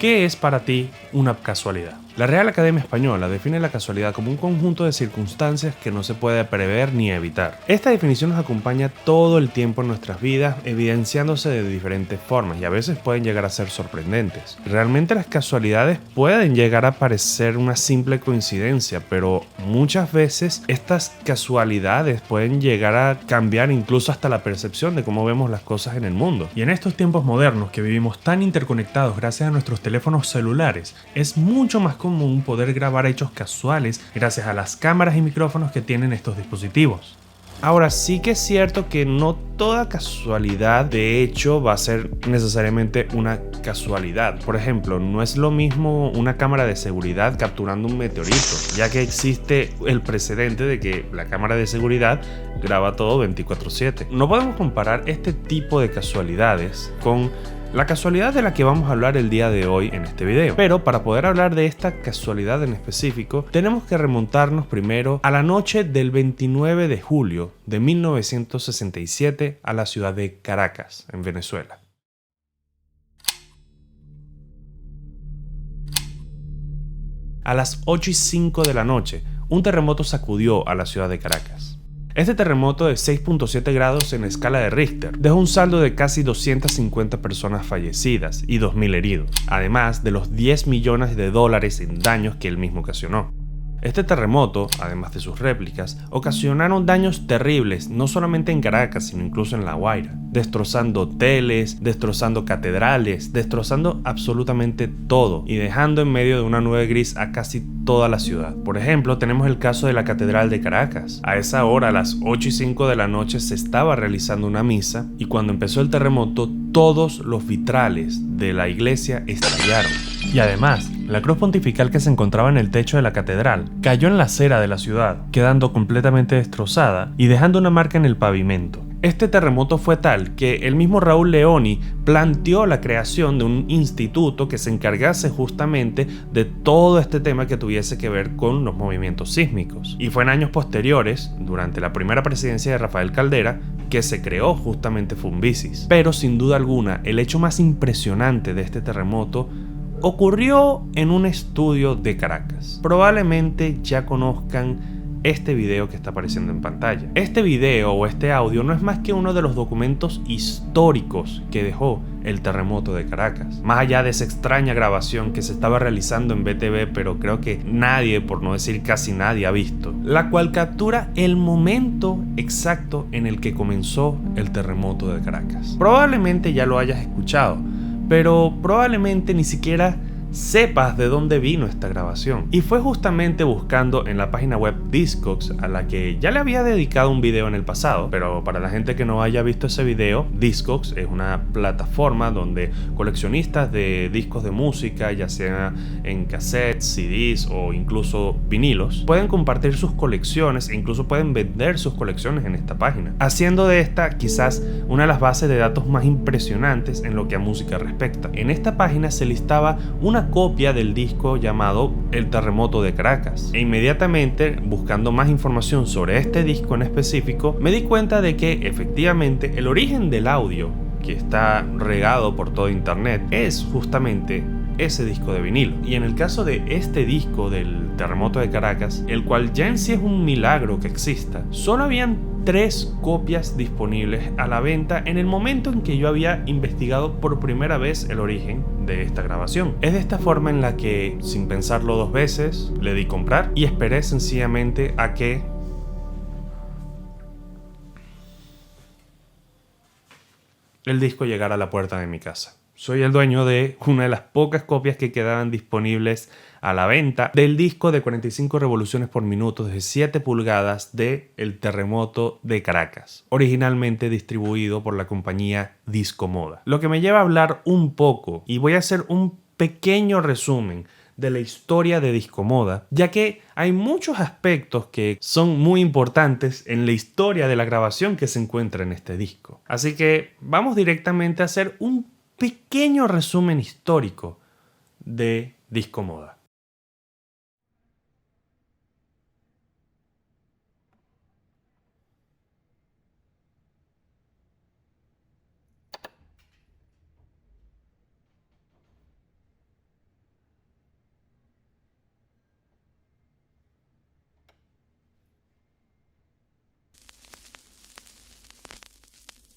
¿Qué es para ti una casualidad? La Real Academia Española define la casualidad como un conjunto de circunstancias que no se puede prever ni evitar. Esta definición nos acompaña todo el tiempo en nuestras vidas, evidenciándose de diferentes formas y a veces pueden llegar a ser sorprendentes. Realmente las casualidades pueden llegar a parecer una simple coincidencia, pero muchas veces estas casualidades pueden llegar a cambiar incluso hasta la percepción de cómo vemos las cosas en el mundo. Y en estos tiempos modernos que vivimos tan interconectados gracias a nuestros teléfonos celulares, es mucho más común poder grabar hechos casuales gracias a las cámaras y micrófonos que tienen estos dispositivos. Ahora sí que es cierto que no toda casualidad de hecho va a ser necesariamente una casualidad. Por ejemplo, no es lo mismo una cámara de seguridad capturando un meteorito, ya que existe el precedente de que la cámara de seguridad graba todo 24/7. No podemos comparar este tipo de casualidades con la casualidad de la que vamos a hablar el día de hoy en este video. Pero para poder hablar de esta casualidad en específico, tenemos que remontarnos primero a la noche del 29 de julio de 1967 a la ciudad de Caracas, en Venezuela. A las 8:05 de la noche, un terremoto sacudió a la ciudad de Caracas. Este terremoto de 6.7 grados en la escala de Richter dejó un saldo de casi 250 personas fallecidas y 2.000 heridos, además de los 10 millones de dólares en daños que él mismo ocasionó. Este terremoto, además de sus réplicas, ocasionaron daños terribles no solamente en Caracas, sino incluso en La Guaira, destrozando hoteles, destrozando catedrales, destrozando absolutamente todo y dejando en medio de una nube gris a casi toda la ciudad. Por ejemplo, tenemos el caso de la Catedral de Caracas. A esa hora, a las 8:05 de la noche, se estaba realizando una misa y cuando empezó el terremoto, todos los vitrales de la iglesia estallaron. Y además, la cruz pontifical que se encontraba en el techo de la catedral cayó en la acera de la ciudad, quedando completamente destrozada y dejando una marca en el pavimento. Este terremoto fue tal que el mismo Raúl Leoni planteó la creación de un instituto que se encargase justamente de todo este tema que tuviese que ver con los movimientos sísmicos. Y fue en años posteriores, durante la primera presidencia de Rafael Caldera, que se creó justamente Funvisis. Pero sin duda alguna, el hecho más impresionante de este terremoto ocurrió en un estudio de Caracas. Probablemente ya conozcan este video que está apareciendo en pantalla. Este video o este audio no es más que uno de los documentos históricos que dejó el terremoto de Caracas. Más allá de esa extraña grabación que se estaba realizando en BTV, pero creo que nadie, por no decir casi nadie, ha visto, la cual captura el momento exacto en el que comenzó el terremoto de Caracas. Probablemente ya lo hayas escuchado, pero probablemente ni siquiera sepas de dónde vino esta grabación. Y fue justamente buscando en la página web Discogs, a la que ya le había dedicado un video en el pasado, pero para la gente que no haya visto ese video, Discogs es una plataforma donde coleccionistas de discos de música, ya sea en cassettes, CDs o incluso vinilos, pueden compartir sus colecciones e incluso pueden vender sus colecciones en esta página, haciendo de esta quizás una de las bases de datos más impresionantes en lo que a música respecta. En esta página se listaba una copia del disco llamado El Terremoto de Caracas, e inmediatamente buscando más información sobre este disco en específico me di cuenta de que efectivamente el origen del audio que está regado por todo internet es justamente ese disco de vinilo. Y en el caso de este disco del Terremoto de Caracas, el cual ya en sí es un milagro que exista, solo habían 3 copias disponibles a la venta en el momento en que yo había investigado por primera vez el origen de esta grabación. Es de esta forma en la que, sin pensarlo 2 veces, le di comprar y esperé sencillamente a que el disco llegara a la puerta de mi casa. Soy el dueño de una de las pocas copias que quedaban disponibles a la venta del disco de 45 revoluciones por minuto de 7 pulgadas de El Terremoto de Caracas, originalmente distribuido por la compañía Discomoda. Lo que me lleva a hablar un poco, y voy a hacer un pequeño resumen de la historia de Discomoda, ya que hay muchos aspectos que son muy importantes en la historia de la grabación que se encuentra en este disco. Así que vamos directamente a hacer un pequeño resumen histórico de Discomoda.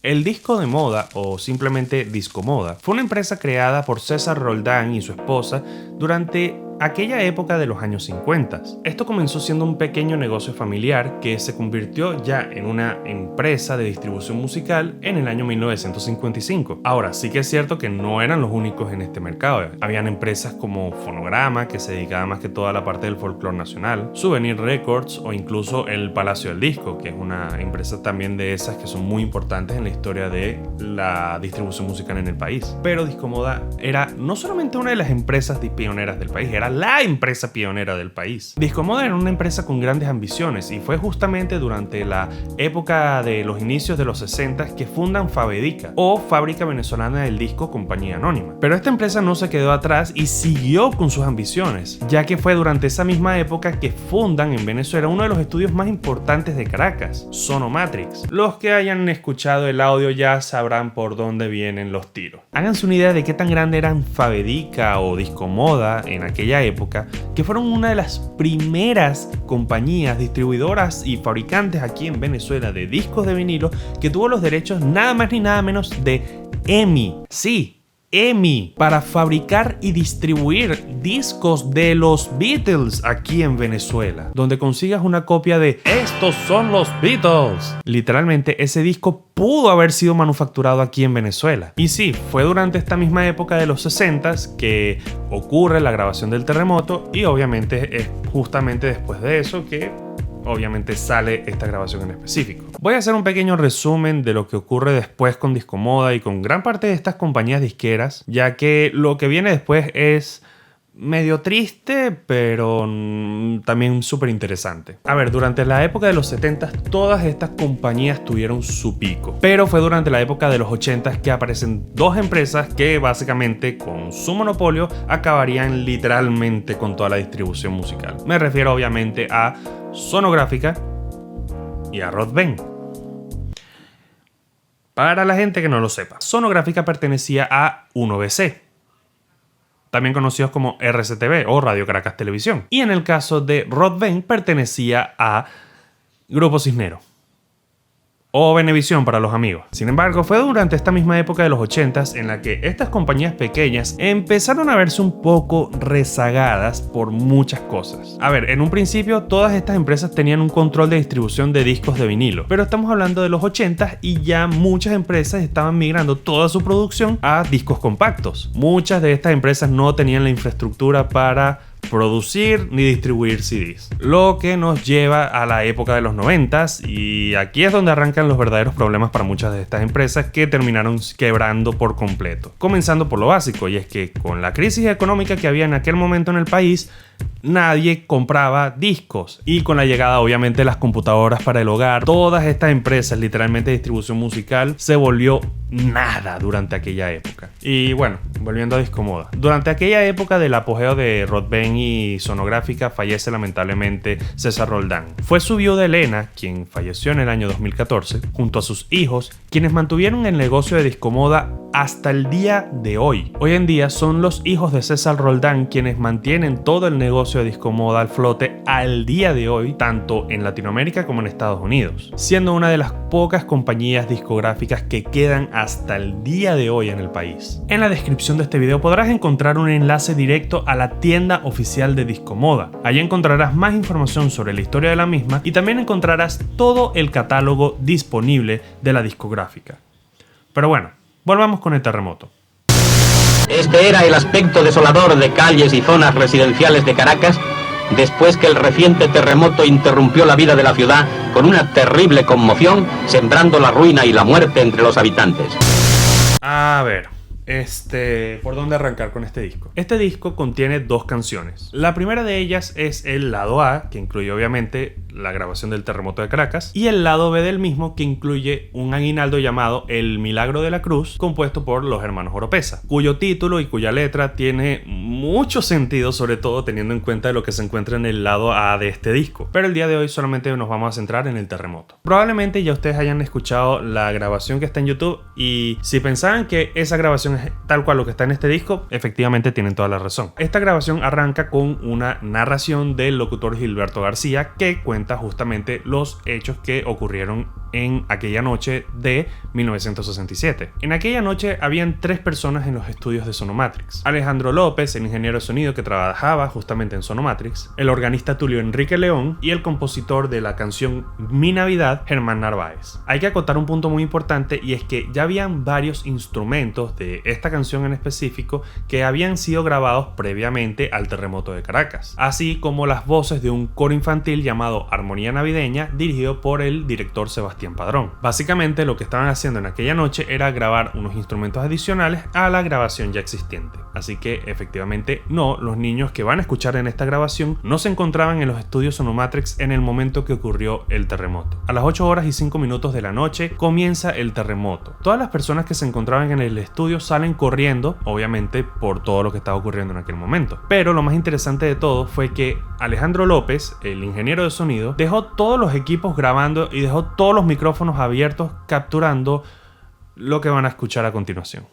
El Disco de Moda, o simplemente Discomoda, fue una empresa creada por César Roldán y su esposa durante aquella época de los años 50. Esto comenzó siendo un pequeño negocio familiar que se convirtió ya en una empresa de distribución musical en el año 1955. Ahora, sí que es cierto que no eran los únicos en este mercado. Habían empresas como Fonograma, que se dedicaba más que todo a la parte del folclore nacional, Souvenir Records o incluso el Palacio del Disco, que es una empresa también de esas que son muy importantes en la historia de la distribución musical en el país. Pero Discomoda era no solamente una de las empresas pioneras del país, era la empresa pionera del país. Discomoda era una empresa con grandes ambiciones y fue justamente durante la época de los inicios de los 60 que fundan Fabedica, o Fábrica Venezolana del Disco Compañía Anónima. Pero esta empresa no se quedó atrás y siguió con sus ambiciones, ya que fue durante esa misma época que fundan en Venezuela uno de los estudios más importantes de Caracas, Sonomatrix. Los que hayan escuchado el audio ya sabrán por dónde vienen los tiros. Háganse una idea de qué tan grande eran Fabedica o Discomoda en aquella época, que fueron una de las primeras compañías distribuidoras y fabricantes aquí en Venezuela de discos de vinilo que tuvo los derechos nada más ni nada menos de EMI. Sí, EMI, para fabricar y distribuir discos de los Beatles aquí en Venezuela, donde consigas una copia de "Estos son los Beatles". Literalmente ese disco pudo haber sido manufacturado aquí en Venezuela. Y sí, fue durante esta misma época de los 60s que ocurre la grabación del Terremoto, y obviamente es justamente después de eso que obviamente sale esta grabación en específico. Voy a hacer un pequeño resumen de lo que ocurre después con Discomoda y con gran parte de estas compañías disqueras, ya que lo que viene después es medio triste, pero también súper interesante. A ver, durante la época de los 70 todas estas compañías tuvieron su pico, pero fue durante la época de los 80 que aparecen dos empresas que básicamente con su monopolio acabarían literalmente con toda la distribución musical. Me refiero obviamente a Sonográfica y a Rodben. Para la gente que no lo sepa, Sonográfica pertenecía a 1BC, también conocidos como RCTV o Radio Caracas Televisión. Y en el caso de Rodben pertenecía a Grupo Cisnero, o Venevisión para los amigos. Sin embargo, fue durante esta misma época de los 80s en la que estas compañías pequeñas empezaron a verse un poco rezagadas por muchas cosas. A ver, en un principio todas estas empresas tenían un control de distribución de discos de vinilo, pero estamos hablando de los 80s y ya muchas empresas estaban migrando toda su producción a discos compactos. Muchas de estas empresas no tenían la infraestructura para producir ni distribuir CDs, lo que nos lleva a la época de los 90s, y aquí es donde arrancan los verdaderos problemas para muchas de estas empresas que terminaron quebrando por completo. Comenzando por lo básico, y es que con la crisis económica que había en aquel momento en el país, nadie compraba discos, y con la llegada obviamente de las computadoras para el hogar, todas estas empresas literalmente de distribución musical se volvió nada durante aquella época. Y bueno, volviendo a Discomoda, durante aquella época del apogeo de Rodben y Sonográfica fallece lamentablemente César Roldán. Fue su viuda Elena, quien falleció en el año 2014, junto a sus hijos, quienes mantuvieron el negocio de Discomoda hasta el día de hoy. Hoy en día son los hijos de César Roldán quienes mantienen todo el negocio de Discomoda al flote al día de hoy, tanto en Latinoamérica como en Estados Unidos, siendo una de las pocas compañías discográficas que quedan hasta el día de hoy en el país. En la descripción de este video podrás encontrar un enlace directo a la tienda oficial de Discomoda. Allí encontrarás más información sobre la historia de la misma y también encontrarás todo el catálogo disponible de la discográfica. Pero bueno, volvamos con el terremoto. Este era el aspecto desolador de calles y zonas residenciales de Caracas después que el reciente terremoto interrumpió la vida de la ciudad con una terrible conmoción, sembrando la ruina y la muerte entre los habitantes. A ver, ¿por dónde arrancar con este disco? Este disco contiene dos canciones. La primera de ellas es el lado A, que incluye obviamente la grabación del terremoto de Caracas, y el lado B del mismo, que incluye un aguinaldo llamado El Milagro de la Cruz, compuesto por los hermanos Oropesa, cuyo título y cuya letra tiene mucho sentido, sobre todo teniendo en cuenta lo que se encuentra en el lado A de este disco. Pero el día de hoy solamente nos vamos a centrar en el terremoto. Probablemente ya ustedes hayan escuchado la grabación que está en YouTube, y si pensaban que esa grabación es tal cual lo que está en este disco, efectivamente tienen toda la razón. Esta grabación arranca con una narración del locutor Gilberto García, que cuenta justamente los hechos que ocurrieron en aquella noche de 1967. En aquella noche habían 3 personas en los estudios de Sonomatrix: Alejandro López, el ingeniero de sonido que trabajaba justamente en Sonomatrix, el organista Tulio Enrique León y el compositor de la canción Mi Navidad, Germán Narváez. Hay que acotar un punto muy importante, y es que ya habían varios instrumentos de esta canción en específico que habían sido grabados previamente al terremoto de Caracas, así como las voces de un coro infantil llamado Armonía Navideña, dirigido por el director Sebastián Padrón. Básicamente lo que estaban haciendo en aquella noche era grabar unos instrumentos adicionales a la grabación ya existente. Así que efectivamente no, los niños que van a escuchar en esta grabación no se encontraban en los estudios Sonomatrix en el momento que ocurrió el terremoto. A las 8 horas y 5 minutos de la noche comienza el terremoto. Todas las personas que se encontraban en el estudio salen corriendo, obviamente por todo lo que estaba ocurriendo en aquel momento. Pero lo más interesante de todo fue que Alejandro López, el ingeniero de sonido, dejó todos los equipos grabando y dejó todos los micrófonos abiertos capturando lo que van a escuchar a continuación.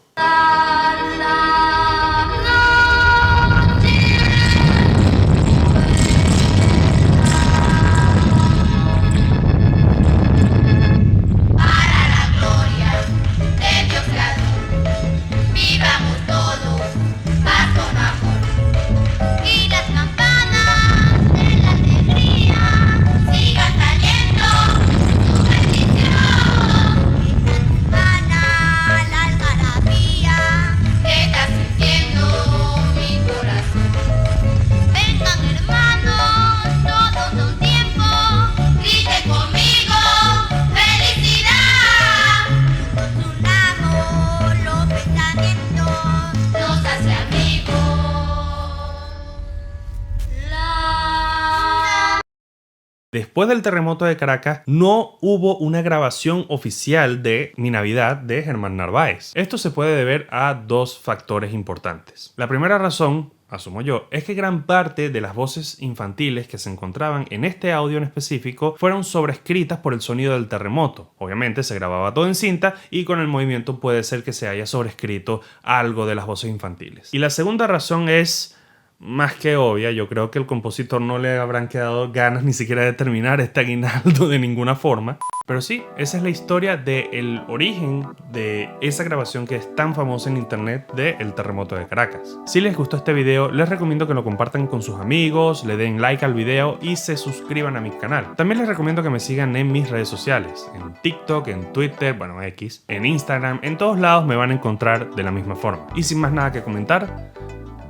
Después del terremoto de Caracas, no hubo una grabación oficial de Mi Navidad de Germán Narváez. Esto se puede deber a 2 factores importantes. La primera razón, asumo yo, es que gran parte de las voces infantiles que se encontraban en este audio en específico fueron sobrescritas por el sonido del terremoto. Obviamente se grababa todo en cinta y con el movimiento puede ser que se haya sobrescrito algo de las voces infantiles. Y la segunda razón es más que obvia. Yo creo que el compositor no le habrán quedado ganas ni siquiera de terminar este aguinaldo de ninguna forma. Pero sí, esa es la historia del origen de esa grabación que es tan famosa en internet del terremoto de Caracas. Si les gustó este video, les recomiendo que lo compartan con sus amigos, le den like al video y se suscriban a mi canal. También les recomiendo que me sigan en mis redes sociales, en TikTok, en Twitter, bueno, X, en Instagram, en todos lados me van a encontrar de la misma forma. Y sin más nada que comentar,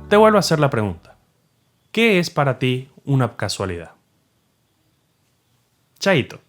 te vuelvo a hacer la pregunta: ¿qué es para ti una casualidad? Chaito.